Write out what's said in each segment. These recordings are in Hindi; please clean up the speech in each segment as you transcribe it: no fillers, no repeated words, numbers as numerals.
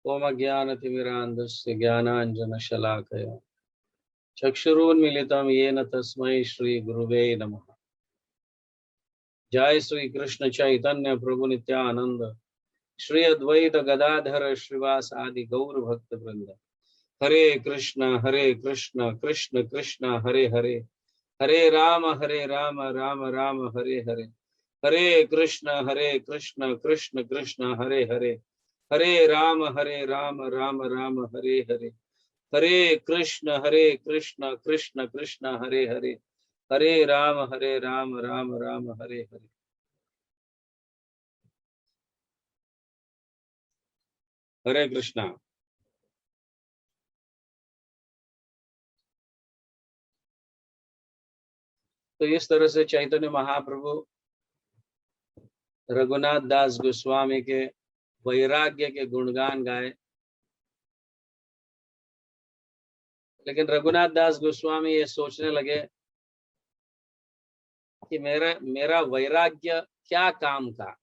ओम अज्ञानतिमिरान्धस्य ज्ञानाञ्जनशलाकया चक्षुरुन्मीलितं येन तस्मै श्री गुरुवे नमः। जय श्री कृष्ण चैतन्य प्रभु नित्यानंद, श्री अद्वैत गदाधर श्रीवास आदि गौर भक्त वृंद। हरे कृष्ण कृष्ण कृष्ण हरे हरे, हरे राम राम राम हरे हरे। हरे कृष्ण कृष्ण कृष्ण हरे हरे, हरे राम राम राम हरे हरे। हरे कृष्ण कृष्ण कृष्ण हरे हरे, हरे राम राम राम हरे हरे। हरे कृष्णा। तो इस तरह से चैतन्य महाप्रभु रघुनाथ दास गोस्वामी के वैराग्य के गुणगान गाए, लेकिन रघुनाथ दास गोस्वामी ये सोचने लगे कि मेरा वैराग्य क्या काम का।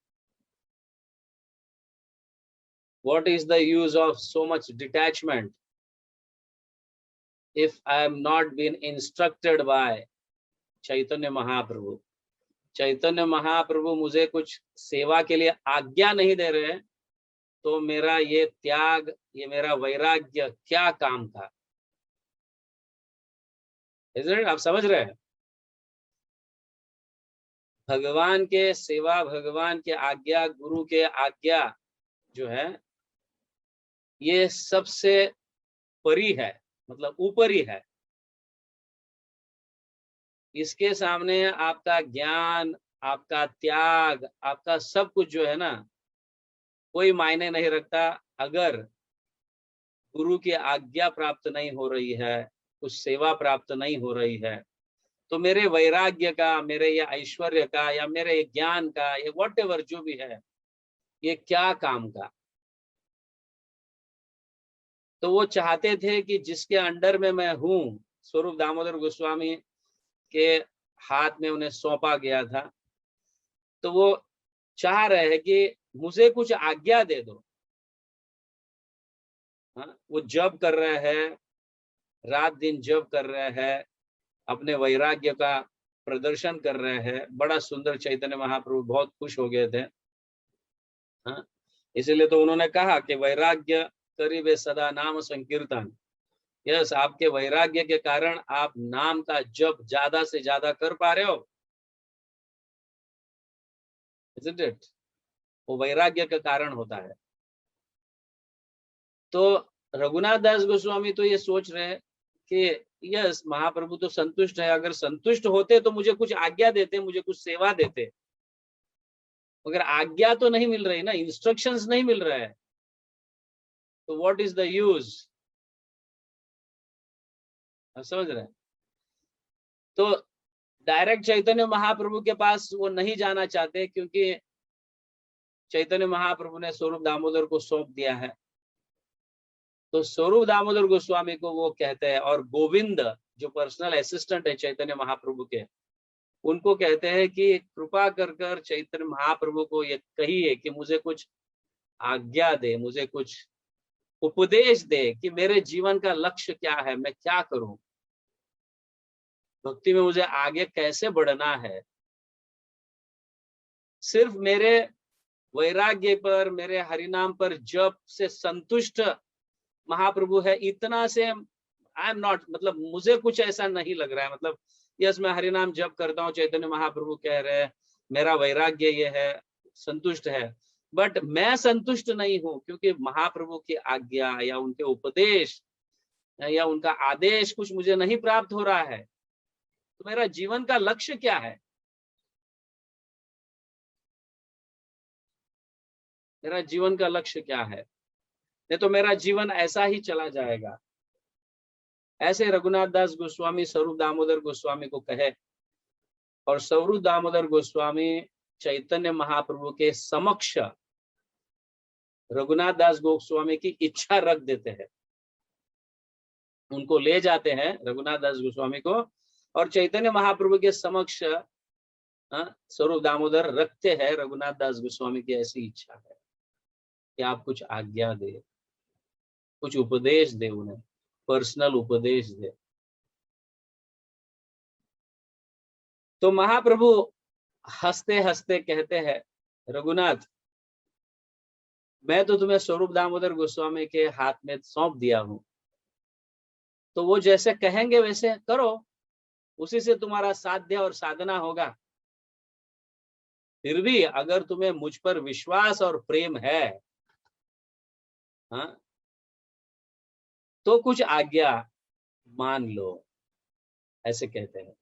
What is the use of so much detachment if I am not been instructed by Chaitanya Mahaprabhu. Chaitanya Mahaprabhu मुझे कुछ सेवा के लिए आज्ञा नहीं दे रहे, तो मेरा ये त्याग, ये मेरा वैराग्य क्या काम का। आप समझ रहे हैं? भगवान के सेवा, भगवान के आज्ञा, गुरु के आज्ञा जो है ये सबसे परी है, मतलब ऊपरी है। इसके सामने आपका ज्ञान, आपका त्याग, आपका सब कुछ जो है ना, कोई मायने नहीं रखता अगर गुरु की आज्ञा प्राप्त नहीं हो रही है, कुछ सेवा प्राप्त नहीं हो रही है। तो मेरे वैराग्य का, मेरे ये ऐश्वर्य का, या मेरे ज्ञान का, ये व्हाटएवर जो भी है, ये क्या काम का। तो वो चाहते थे कि जिसके अंडर में मैं हूं, स्वरूप दामोदर गोस्वामी के हाथ में उन्हें सौंपा गया था, तो वो चाह रहे हैं कि मुझे कुछ आज्ञा दे दो। हाँ, वो जप कर रहे हैं, रात दिन जप कर रहे हैं, अपने वैराग्य का प्रदर्शन कर रहे हैं। बड़ा सुंदर चैतन्य महाप्रभु बहुत खुश हो गए थे। हाँ, इसीलिए तो उन्होंने कहा कि वैराग्य करीबे सदा नाम संकीर्तन। यस, आपके वैराग्य के कारण आप नाम का जप ज्यादा से ज्यादा कर पा रहे हो। Isn't it? वो वैराग्य का कारण होता है। तो रघुनाथ दास गोस्वामी तो ये सोच रहे हैं कि यस, महाप्रभु तो संतुष्ट है, अगर संतुष्ट होते तो मुझे कुछ आज्ञा देते, मुझे कुछ सेवा देते। मगर आज्ञा तो नहीं मिल रही ना, इंस्ट्रक्शंस नहीं मिल रहा है, तो व्हाट इज द यूज। आप समझ रहे हैं? तो डायरेक्ट चैतन्य महाप्रभु के पास वो नहीं जाना चाहते, क्योंकि चैतन्य महाप्रभु ने स्वरूप दामोदर को सौंप दिया है। तो स्वरूप दामोदर गोस्वामी को वो कहते हैं, और गोविंद जो पर्सनल असिस्टेंट है चैतन्य महाप्रभु के, उनको कहते हैं कि कृपा कर कर चैतन्य महाप्रभु को ये कहिए कि मुझे कुछ आज्ञा दे, मुझे कुछ उपदेश दे कि मेरे जीवन का लक्ष्य क्या है, मैं क्या करूं, भक्ति में मुझे आगे कैसे बढ़ना है। सिर्फ मेरे वैराग्य पर, मेरे हरिनाम पर जप से संतुष्ट महाप्रभु है, इतना से आई एम नॉट, मतलब मुझे कुछ ऐसा नहीं लग रहा है। मतलब यस, मैं हरिनाम जप करता हूँ, चैतन्य महाप्रभु कह रहे हैं मेरा वैराग्य ये है, संतुष्ट है, बट मैं संतुष्ट नहीं हूँ, क्योंकि महाप्रभु की आज्ञा या उनके उपदेश या उनका आदेश कुछ मुझे नहीं प्राप्त हो रहा है। तो मेरा जीवन का लक्ष्य क्या है, मेरा जीवन का लक्ष्य क्या है। नहीं तो मेरा जीवन ऐसा ही चला जाएगा। ऐसे रघुनाथ दास गोस्वामी स्वरूप दामोदर गोस्वामी को कहे, और स्वरूप दामोदर गोस्वामी चैतन्य महाप्रभु के समक्ष रघुनाथ दास गोस्वामी की इच्छा रख देते हैं। उनको ले जाते हैं रघुनाथ दास गोस्वामी को, और चैतन्य महाप्रभु के समक्ष स्वरूप दामोदर रखते हैं रघुनाथ दास गोस्वामी की ऐसी इच्छा है कि आप कुछ आज्ञा दे। कुछ उपदेश दे, उन्हें पर्सनल उपदेश दे। तो महाप्रभु हंसते हंसते कहते हैं, रघुनाथ, मैं तो तुम्हें स्वरूप दामोदर गोस्वामी के हाथ में सौंप दिया हूं, तो वो जैसे कहेंगे वैसे करो, उसी से तुम्हारा साध्य और साधना होगा। फिर भी अगर तुम्हें मुझ पर विश्वास और प्रेम है, हाँ, तो कुछ आज्ञा मान लो, ऐसे कहते हैं।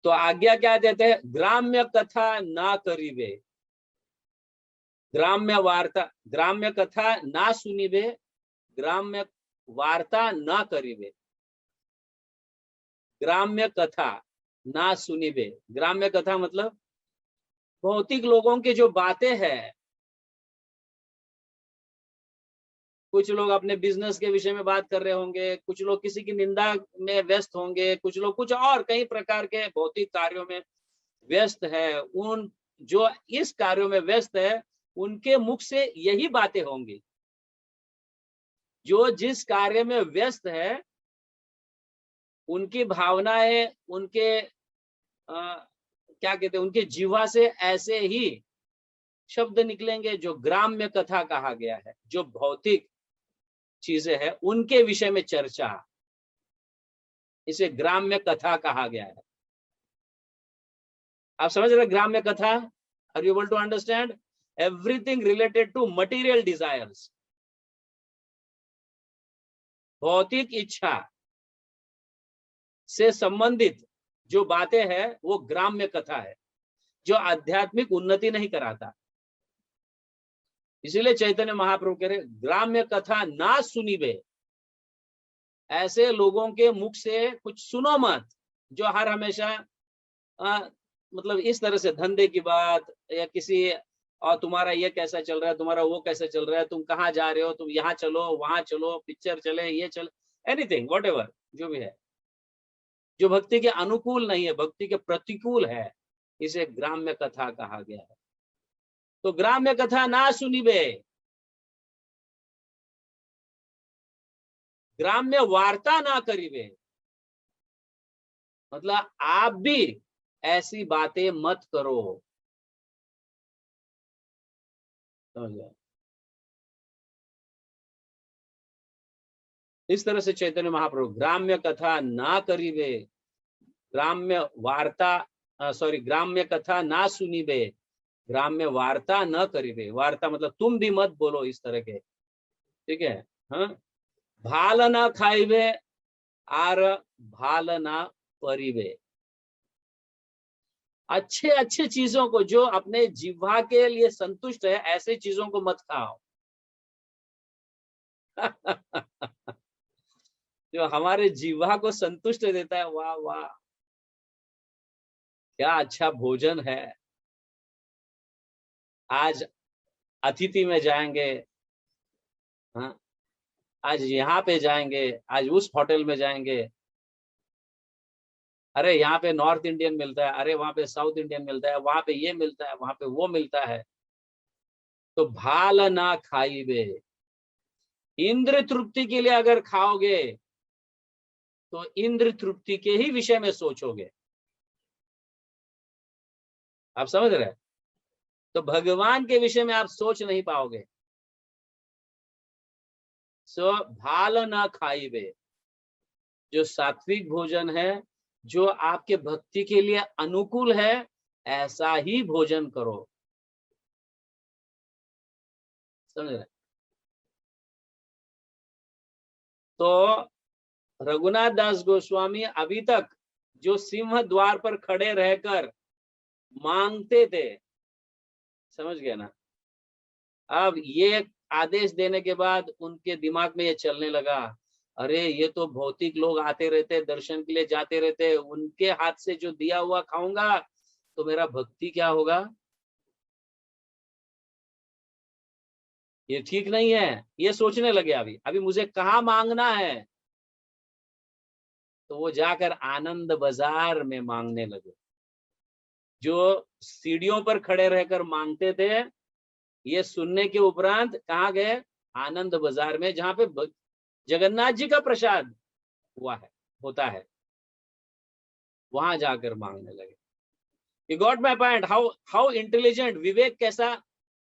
तो आज्ञा क्या देते हैं? ग्राम्य कथा ना करीबे, ग्राम्य वार्ता, ग्राम्य कथा ना सुनीबे, ग्राम्य वार्ता ना करीबे। ग्राम्य कथा ना सुनीबे, ग्राम्य कथा मतलब भौतिक लोगों की जो बातें हैं, कुछ लोग अपने बिजनेस के विषय में बात कर रहे होंगे, कुछ लोग किसी की निंदा में व्यस्त होंगे, कुछ लोग कुछ और कई प्रकार के भौतिक कार्यों में व्यस्त है। उन जो इस कार्यों में व्यस्त है, उनके मुख से यही बातें होंगी। जो जिस कार्य में व्यस्त है, उनकी भावनाएं, उनके क्या कहते हैं, उनके जीवा से ऐसे ही शब्द निकलेंगे जो ग्राम्य कथा कहा गया है। जो भौतिक चीजें हैं उनके विषय में चर्चा, इसे ग्राम्य कथा कहा गया है। आप समझ रहे ग्राम्य कथा? Are you able to understand? Everything related to material desires, भौतिक इच्छा से संबंधित जो बातें हैं वो ग्राम्य कथा है, जो आध्यात्मिक उन्नति नहीं कराता। इसीलिए चैतन्य महाप्रभु कह रहे, ग्राम्य कथा ना सुनीबे, ऐसे लोगों के मुख से कुछ सुनो मत, जो हर हमेशा मतलब इस तरह से धंधे की बात, या किसी और तुम्हारा ये कैसा चल रहा है, तुम्हारा वो कैसा चल रहा है, तुम कहाँ जा रहे हो, तुम यहाँ चलो, वहां चलो, पिक्चर चले, ये चले, एनीथिंग वॉट एवर जो भी है, जो भक्ति के अनुकूल नहीं है, भक्ति के प्रतिकूल है, इसे ग्राम्य कथा कहा गया है। तो ग्राम्य कथा ना सुनिबे, ग्राम्य वार्ता ना करीबे, मतलब आप भी ऐसी बातें मत करो। समझ गए? इस तरह से चैतन्य महाप्रभु, ग्राम्य कथा ना करीबे, ग्राम्य वार्ता सॉरी ग्राम्य कथा ना सुनीबे, ग्राम्य वार्ता न करीबे। वार्ता मतलब तुम भी मत बोलो इस तरह के, ठीक है? हाँ, भाल ना खाइबे आर भाल ना परिबे। अच्छे अच्छे चीजों को, जो अपने जिह्वा के लिए संतुष्ट है, ऐसे चीजों को मत खाओ। जो हमारे जिह्वा को संतुष्ट देता है, वाह वाह, क्या अच्छा भोजन है। आज अतिथि में जाएंगे, हाँ, आज यहाँ पे जाएंगे, आज उस होटल में जाएंगे, अरे यहाँ पे नॉर्थ इंडियन मिलता है, अरे वहां पे साउथ इंडियन मिलता है, वहां पे ये मिलता है, वहां पे वो मिलता है। तो भाल ना खाइबे, इंद्र तृप्ति के लिए अगर खाओगे तो इंद्र तृप्ति के ही विषय में सोचोगे। आप समझ रहे? तो भगवान के विषय में आप सोच नहीं पाओगे। सो भाल ना खाइबे, जो सात्विक भोजन है, जो आपके भक्ति के लिए अनुकूल है, ऐसा ही भोजन करो। समझ रहे? तो रघुनाथ दास गोस्वामी अभी तक जो सिंह द्वार पर खड़े रहकर मांगते थे, समझ गए ना? अब ये आदेश देने के बाद उनके दिमाग में ये चलने लगा, अरे ये तो भौतिक लोग आते रहते, दर्शन के लिए जाते रहते, उनके हाथ से जो दिया हुआ खाऊंगा तो मेरा भक्ति क्या होगा? ये ठीक नहीं है। ये सोचने लगे अभी अभी मुझे कहाँ मांगना है। तो वो जाकर आनंद बाजार में मांगने लगे। जो सीढ़ियों पर खड़े रहकर मांगते थे, ये सुनने के उपरांत कहाँ गए? आनंद बाजार में, जहां पे जगन्नाथ जी का प्रसाद हुआ है, होता है, वहां जाकर मांगने लगे। You got my point? How intelligent, Vivek कैसा,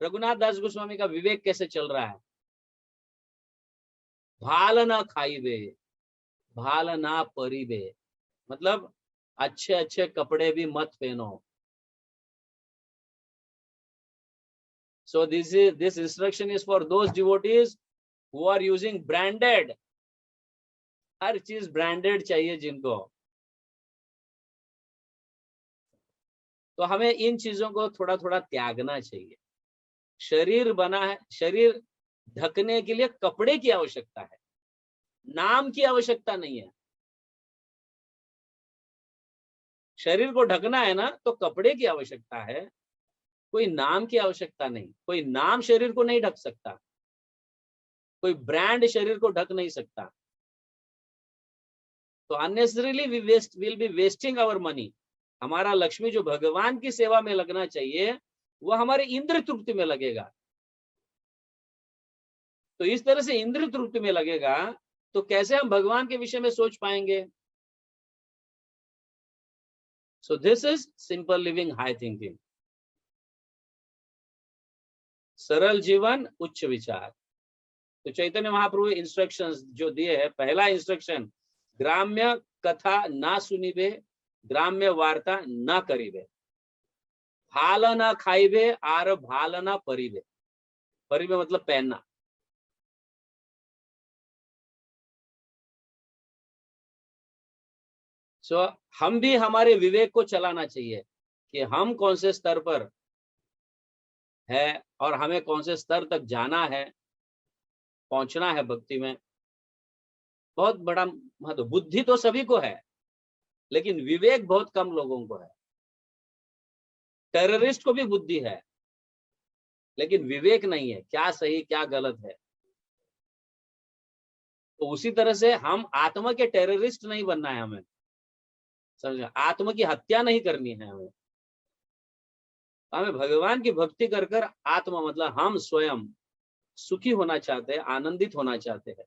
रघुनाथ दास गोस्वामी का विवेक कैसे चल रहा है। भाल ना खाइबे, भाल ना परिबे, मतलब अच्छे अच्छे कपड़े भी मत पहनो। So this instruction is for those devotees who are using branded, हर चीज ब्रांडेड चाहिए जिनको। तो हमें इन चीजों को थोड़ा थोड़ा त्यागना चाहिए। शरीर बना है, शरीर ढकने के लिए कपड़े की आवश्यकता है, नाम की आवश्यकता नहीं है। शरीर को ढकना है ना, तो कपड़े की आवश्यकता है, कोई नाम की आवश्यकता नहीं। कोई नाम शरीर को नहीं ढक सकता, कोई ब्रांड शरीर को ढक नहीं सकता। तो unnecessarily will be wasting our money. हमारा लक्ष्मी जो भगवान की सेवा में लगना चाहिए, वो हमारे इंद्र तृप्ति में लगेगा। तो इस तरह से इंद्र तृप्ति में लगेगा, तो कैसे हम भगवान के विषय में सोच पाएंगे? So this is simple living, high thinking, सरल जीवन, उच्च विचार। तो चैतन्य महाप्रभु इंस्ट्रक्शंस जो दिए हैं, पहला इंस्ट्रक्शन, ग्राम्य कथा ना सुनिबे, ग्राम्य वार्ता ना करिबे, भाल ना खाइबे आर भाल ना परिबे। परिबे मतलब पहनना। सो हम भी हमारे विवेक को चलाना चाहिए कि हम कौन से स्तर पर है और हमें कौन से स्तर तक जाना है, पहुंचना है भक्ति में। बहुत बड़ा महत्व। बुद्धि तो सभी को है, लेकिन विवेक बहुत कम लोगों को है। टेररिस्ट को भी बुद्धि है, लेकिन विवेक नहीं है, क्या सही क्या गलत है। तो उसी तरह से हम आत्मा के टेररिस्ट नहीं बनना है हमें, समझे? आत्मा की हत्या नहीं करनी है हमें। हमें भगवान की भक्ति कर कर आत्मा मतलब हम स्वयं सुखी होना चाहते हैं, आनंदित होना चाहते हैं।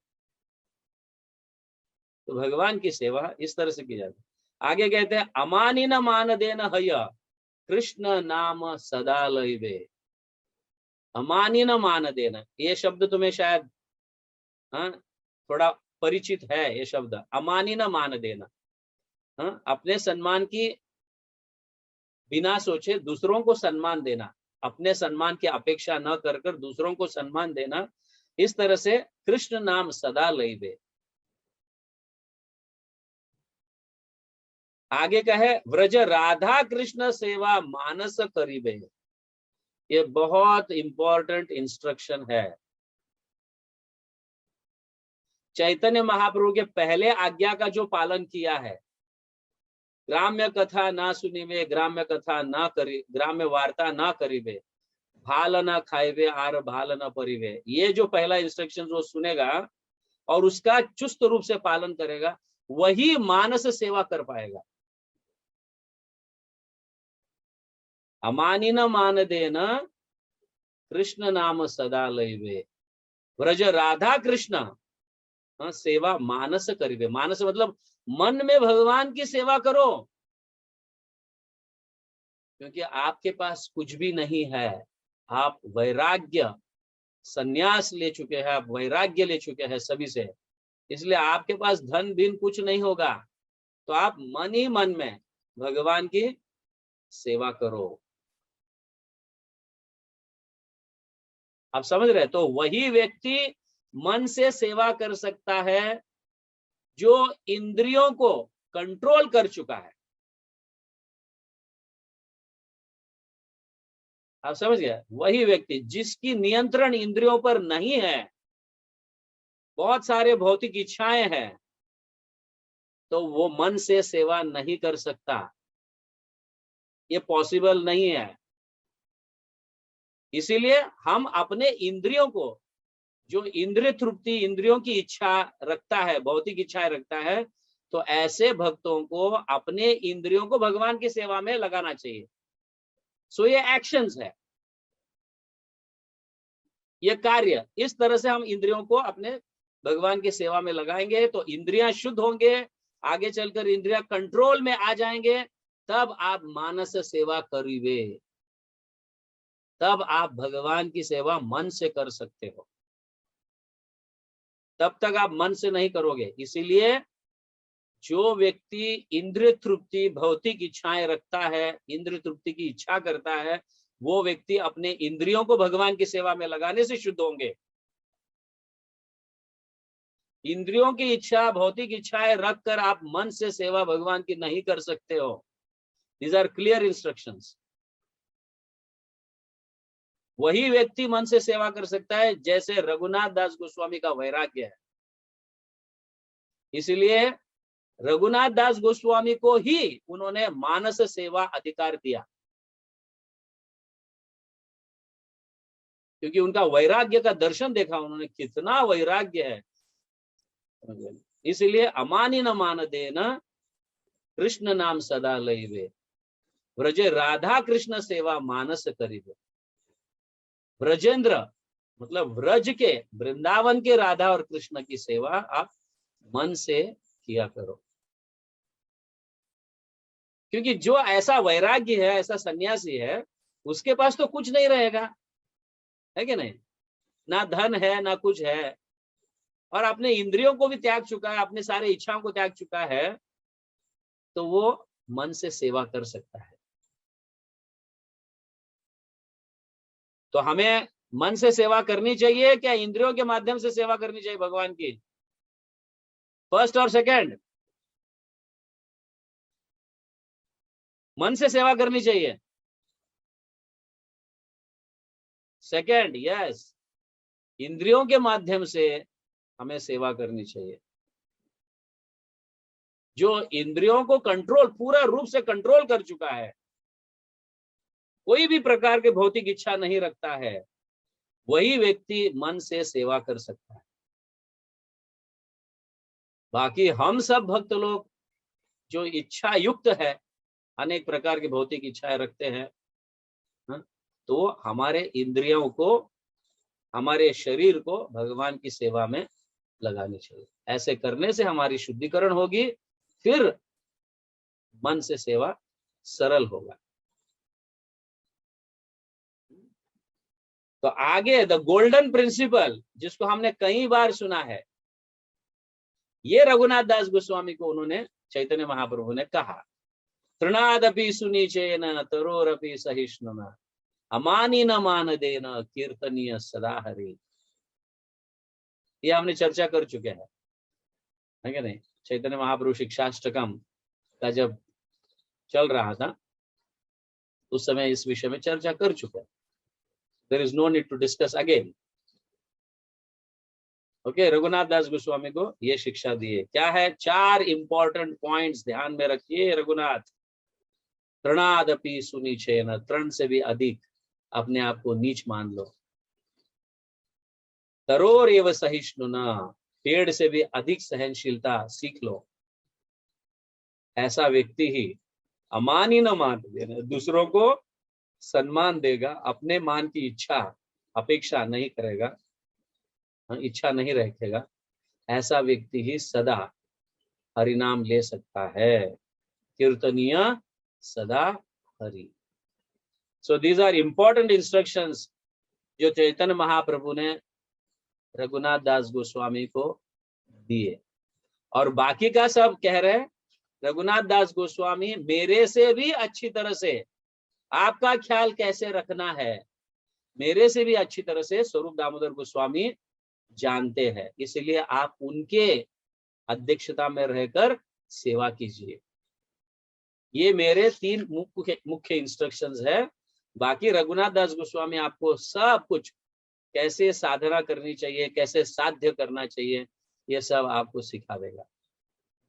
तो भगवान की सेवा इस तरह से की जाती है। आगे कहते हैं, अमानी न मान देना हय, कृष्ण नाम सदा लइबे। अमानी न मान देना, ये शब्द तुम्हें शायद थोड़ा परिचित है। ये शब्द अमानी न मान देना, अपने सम्मान की बिना सोचे दूसरों को सम्मान देना, अपने सम्मान की अपेक्षा न कर कर दूसरों को सम्मान देना। इस तरह से कृष्ण नाम सदा लइबे। आगे का है, व्रज राधा कृष्ण सेवा मानस करीबे। ये बहुत इंपॉर्टेंट इंस्ट्रक्शन है। चैतन्य महाप्रभु के पहले आज्ञा का जो पालन किया है, ग्राम्य कथा ना सुनिबे, ग्राम्य कथा ना करी, ग्राम्य वार्ता ना करीबे, भाल ना खाइबे आर भाल ना परिबे। ये जो पहला इंस्ट्रक्शन वो सुनेगा और उसका चुस्त रूप से पालन करेगा, वही मानस सेवा कर पाएगा। अमानी न मान देना, कृष्ण नाम सदा लइबे। व्रज राधा कृष्ण सेवा मानस करिबे। मानस मतलब मन में भगवान की सेवा करो, क्योंकि आपके पास कुछ भी नहीं है। आप वैराग्य संन्यास ले चुके हैं, आप वैराग्य ले चुके हैं सभी से, इसलिए आपके पास धन बिन कुछ नहीं होगा। तो आप मन ही मन में भगवान की सेवा करो। आप समझ रहे? तो वही व्यक्ति मन से सेवा कर सकता है जो इंद्रियों को कंट्रोल कर चुका है। आप समझ गए? वही व्यक्ति जिसकी नियंत्रण इंद्रियों पर नहीं है, बहुत सारे भौतिक इच्छाएं हैं, तो वो मन से सेवा नहीं कर सकता। ये पॉसिबल नहीं है। इसीलिए हम अपने इंद्रियों को, जो इंद्रिय तृप्ति, इंद्रियों की इच्छा रखता है, भौतिक इच्छाएं रखता है, तो ऐसे भक्तों को अपने इंद्रियों को भगवान की सेवा में लगाना चाहिए। सो ये एक्शंस है, ये कार्य इस तरह से हम इंद्रियों को अपने भगवान की सेवा में लगाएंगे तो इंद्रियां शुद्ध होंगे, आगे चलकर इंद्रियां कंट्रोल में आ जाएंगे, तब आप मानस सेवा करिवे, तब आप भगवान की सेवा मन से कर सकते हो। तब तक आप मन से नहीं करोगे। इसीलिए जो व्यक्ति इंद्रिय तृप्ति भौतिक इच्छाएं रखता है, इंद्रिय तृप्ति की इच्छा करता है, वो व्यक्ति अपने इंद्रियों को भगवान की सेवा में लगाने से शुद्ध होंगे। इंद्रियों की इच्छा भौतिक इच्छाएं रखकर आप मन से सेवा भगवान की नहीं कर सकते हो। These are clear instructions. वही व्यक्ति मन से सेवा कर सकता है जैसे रघुनाथ दास गोस्वामी का वैराग्य है। इसलिए रघुनाथ दास गोस्वामी को ही उन्होंने मानस सेवा अधिकार दिया, क्योंकि उनका वैराग्य का दर्शन देखा उन्होंने, कितना वैराग्य है। इसलिए अमानी न मान देना कृष्ण नाम सदा लइबे, ब्रजे राधा कृष्ण सेवा मानस करिबे। ब्रजेंद्र मतलब व्रज के, वृंदावन के राधा और कृष्ण की सेवा आप मन से किया करो। क्योंकि जो ऐसा वैराग्य है, ऐसा सन्यासी है, उसके पास तो कुछ नहीं रहेगा, है कि नहीं? ना धन है ना कुछ है, और अपने इंद्रियों को भी त्याग चुका है, अपने सारे इच्छाओं को त्याग चुका है, तो वो मन से सेवा कर सकता है। तो हमें मन से सेवा करनी चाहिए क्या इंद्रियों के माध्यम से सेवा करनी चाहिए भगवान की? फर्स्ट और सेकंड? मन से सेवा करनी चाहिए। सेकंड, यस, इंद्रियों के माध्यम से हमें सेवा करनी चाहिए। जो इंद्रियों को कंट्रोल, पूरा रूप से कंट्रोल कर चुका है, कोई भी प्रकार के भौतिक इच्छा नहीं रखता है, वही व्यक्ति मन से सेवा कर सकता है। बाकी हम सब भक्त लोग जो इच्छा युक्त है, अनेक प्रकार की भौतिक इच्छाएं रखते हैं, तो हमारे इंद्रियों को, हमारे शरीर को भगवान की सेवा में लगानी चाहिए। ऐसे करने से हमारी शुद्धिकरण होगी, फिर मन से सेवा सरल होगा। तो आगे द गोल्डन प्रिंसिपल, जिसको हमने कई बार सुना है, ये रघुनाथ दास गोस्वामी को उन्होंने, चैतन्य महाप्रभु ने कहा, तृणादपि सुनीचेन तरोरपि सहिष्णुना अमानी न मान देना कीर्तनीय सदा हरि। ये हमने चर्चा कर चुके हैं, है क्या नहीं? चैतन्य महाप्रभु शिक्षाष्टकम का जब चल रहा था उस समय इस विषय में चर्चा कर चुके हैं। There is no need to discuss again. Okay, Raghunath Das Goswami को ये शिक्षा दी है। क्या है? 4 इंपॉर्टेंट पॉइंट्स ध्यान में रखिए। रघुनाथ, तृणादपि सुनीचेन, तृण से भी अधिक अपने आप को नीच मान लो। तरोर एव सहिष्णुना, पेड़ से भी अधिक सहनशीलता सीख लो। ऐसा व्यक्ति ही अमानी न मान देना, दूसरों को सम्मान देगा, अपने मान की इच्छा अपेक्षा नहीं करेगा, इच्छा नहीं रखेगा। ऐसा व्यक्ति ही सदा हरिनाम ले सकता है। कीर्तनीय सदा Hari. So these are important instructions जो चैतन्य महाप्रभु ने रघुनाथ दास गोस्वामी को दिए। और बाकी का सब कह रहे हैं, रघुनाथ दास गोस्वामी मेरे से भी अच्छी तरह से आपका ख्याल कैसे रखना है, मेरे से भी अच्छी तरह से स्वरूप दामोदर गोस्वामी जानते हैं। इसलिए आप उनके अध्यक्षता में रहकर सेवा कीजिए। ये मेरे 3 मुख्य इंस्ट्रक्शंस है। बाकी रघुनाथ दास गोस्वामी आपको सब कुछ, कैसे साधना करनी चाहिए, कैसे साध्य करना चाहिए, ये सब आपको सिखा देगा।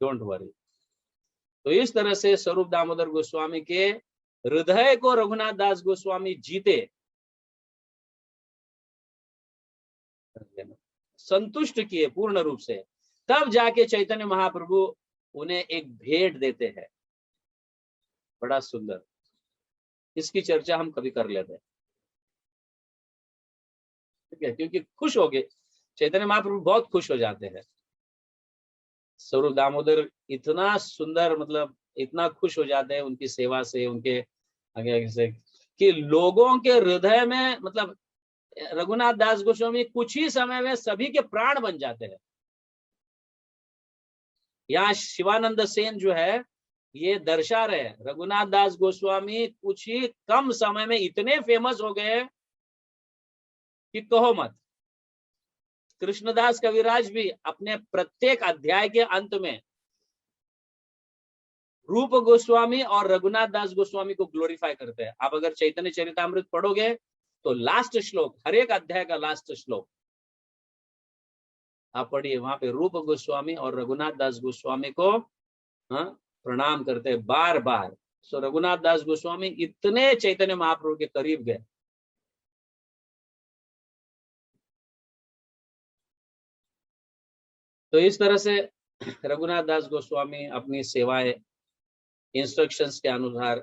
Don't worry. तो इस तरह से स्वरूप दामोदर गोस्वामी के हृदय को रघुनाथ दास गोस्वामी जीते, संतुष्ट किए पूर्ण रूप से, तब जाके चैतन्य महाप्रभु उन्हें एक भेंट देते हैं। बड़ा सुंदर, इसकी चर्चा हम कभी कर लेते हैं। ठीक है, क्योंकि खुश हो गए, चैतन्य महाप्रभु बहुत खुश हो जाते हैं। स्वरूप दामोदर इतना सुंदर, मतलब इतना खुश हो जाते हैं उनकी सेवा से, उनके आगे से, कि लोगों के हृदय में, मतलब रघुनाथ दास गोस्वामी कुछ ही समय में सभी के प्राण बन जाते हैं। यहाँ शिवानंद सेन जो है ये दर्शा रहे, रघुनाथ दास गोस्वामी कुछ ही कम समय में इतने फेमस हो गए कि कहो मत। कृष्णदास कविराज भी अपने प्रत्येक अध्याय के अंत में रूप गोस्वामी और रघुनाथ दास गोस्वामी को ग्लोरीफाई करते हैं। आप अगर चैतन्य चरितामृत पढ़ोगे तो लास्ट श्लोक, हर एक अध्याय का लास्ट श्लोक आप पढ़िए, वहां पे रूप गोस्वामी और रघुनाथ दास गोस्वामी को प्रणाम करते हैं बार बार। सो रघुनाथ दास गोस्वामी इतने चैतन्य महाप्रभु के करीब गए। तो इस तरह से रघुनाथ दास गोस्वामी अपनी सेवाएं इंस्ट्रक्शंस के अनुसार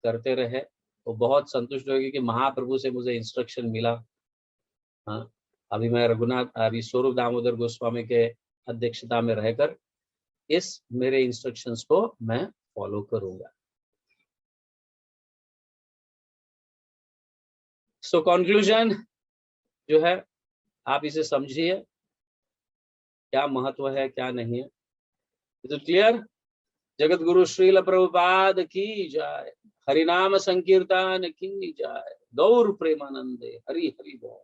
करते रहे। वो बहुत संतुष्ट होगी कि महाप्रभु से मुझे इंस्ट्रक्शन मिला। हाँ, अभी मैं अभी स्वरूप दामोदर गोस्वामी के अध्यक्षता में रहकर इस मेरे इंस्ट्रक्शंस को मैं फॉलो करूंगा। सो कंक्लूजन जो है, आप इसे समझिए, क्या महत्व है क्या नहीं है। तो क्लियर? जगत गुरु श्रील प्रभुपाद की जय, हरिनाम संकीर्तन की जय, गौर प्रेमानंदे, हरि हरि बोल।